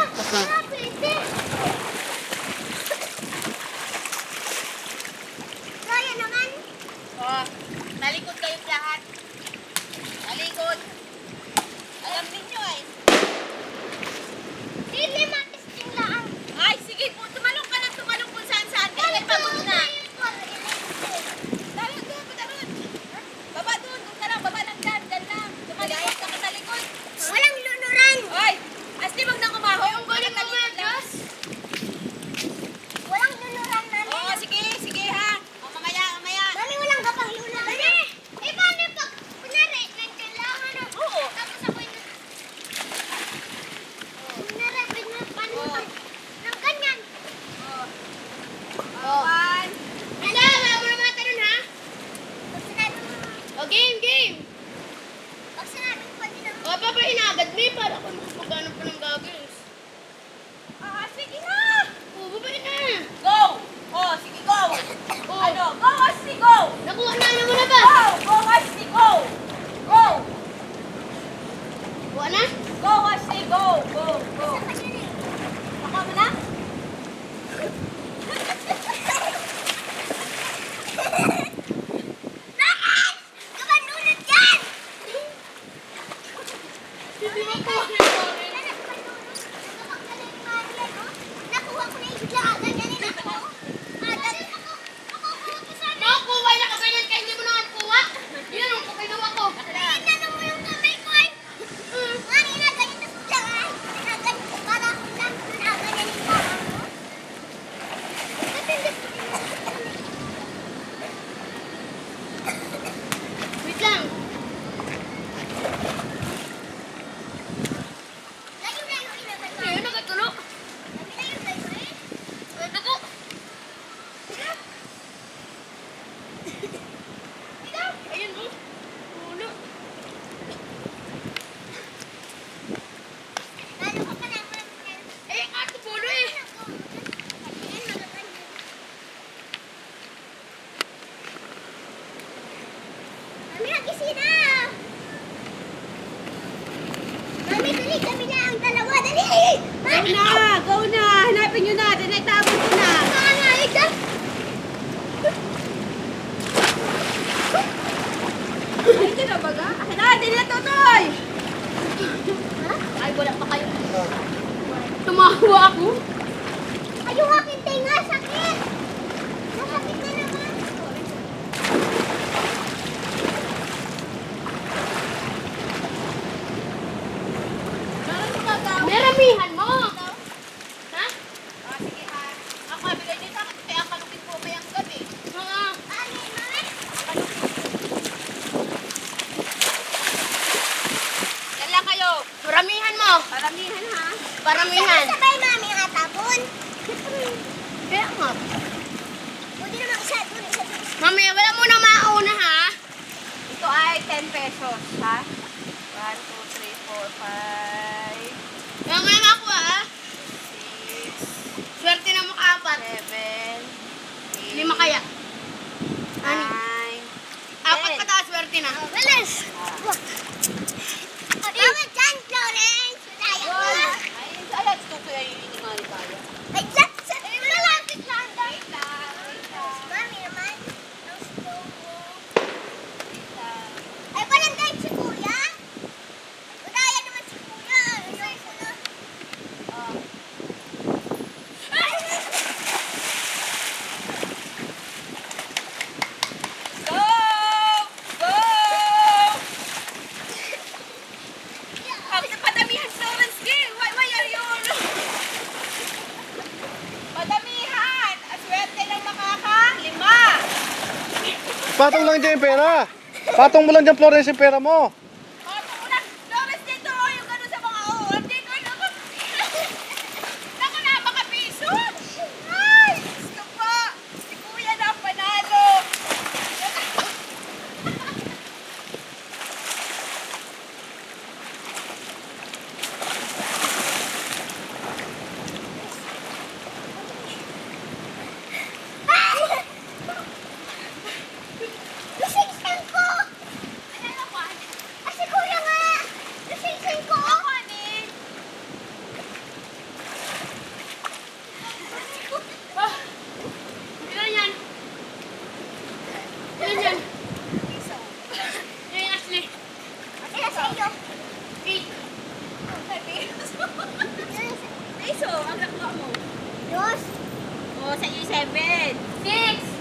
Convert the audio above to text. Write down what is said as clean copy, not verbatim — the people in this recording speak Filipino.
Pwede. Kaya naman. Oh, talikod kayong lahat. Talikod. Alam ninyo eh. Dili matisting lang. Ay, sige po. Tumalong ka lang. Tumalong kung saan-saan. Kaya pagod na. Daron doon. Daron. Baba doon. Doon ka lang. Baba lang dyan. Dyan lang. Tumalikod ka sa talikod. Walang lunuran. Oy! Asti wag nang umahoy. Ang galing mo nga, Diyos. Walang lunuran, mami. Oo, sige. Sige ha. O, mamaya. Mami, walang kapang lunuran. Mami, eh paano pag, kunwari, nandiyan lang, ano? Oo. Tapos ako yung, kunwari, paano pag, ng ganyan? One. Wala, wala mo na mga tanong, ha? Pag sinabi mo, O, game. pag sinabi ko, hindi na, O, papahinagad mo para kung makapagano pa ng goggles. Ah, sige na. O, babae na. Go. Oh, sige, go. Oh. Ano? Go, Asti, go. Nakuha na, ano mo na ba? Go. Go, Asti, go. Go. Kuha na? Go, Asti, go. Go. Go. sa kanya na eh. Baka mo na? Bakit? Kabanunod yan! Hindi mo kuha na yung goggles. Nakuha ko na yung bigla agad. Ganun ako. Agad. Ako ko sana. Nakuha na ka ganyan kaya hindi mo na kuha. Yan ang pagkagawa ko. Inano mo yung kamay ko ay. Kanina ganyan na sila ay. Agad. Para ako lang. Agad yan yung parang mo. Wait lang. Layo-layo inagal ko. Ayun, nagatulo. Layo-layo eh. Ito ko. Ayun, oh. Puno. Lalo ka pa na. Eh, ato puno eh. Mami, nagising na! Mami, dali kami na ang dalawa. Dali! Mami! Go na. Hanapin nyo na. Tinagtabon ko na. Nangangalig ka! Ay, ito na baga? Akin na, din na tutoy. Ay, wala pa kayo. Tumawa ako. Ay, yung aking tenga, sakit! Masakit na naman. Meramihan mo. Ha? Ah, sige ha. Ang kabila nyo sa akin. Kaya kanugin po mayang gabi. Oo. Ano yun, mami? Yan lang kayo. Maramihan mo. Paramihan ha. Paramihan. Sabay, mami, ang atapon. Kaya nga. Pwede naman isa, dun, isa, dun. Mami, wala mo na mauna ha. Ito ay 10 pesos ha. 1, 2, 3, 4, 5, Kaya nga makuha ha. 6, Swerte na makaapat. 7, 8, Lima kaya. 9, Apat pataas, swerte na. Bilis! Bawat dyan, Florence! Daya ka! Ay, alas to kaya yung inimali tayo. Ay, dyan! Sa malapit lang daw. Wait lang, wait lang, Mami naman, ang slow mo. wait lang. Ay, walang dahil si Kuya. Udaya naman si Kuya. Ayun ko na. Oh. Go! Go! Ang padamihan sa orange game. Why are you? Padamihan. Aswerte lang makaka-5. Patong lang dyan yung pera. Patong mo lang dyan, Florence, yung pera mo. Ano una? Lawrence dito. Yung gano'n sa mga uwan. Dito. Naku na, makapiso. Ay, gusto pa. Si Kuya na ang panalo. Lasing ko! Ano na ba? peso ang nakuha mo. Dos. O, sa iyo 7. 6.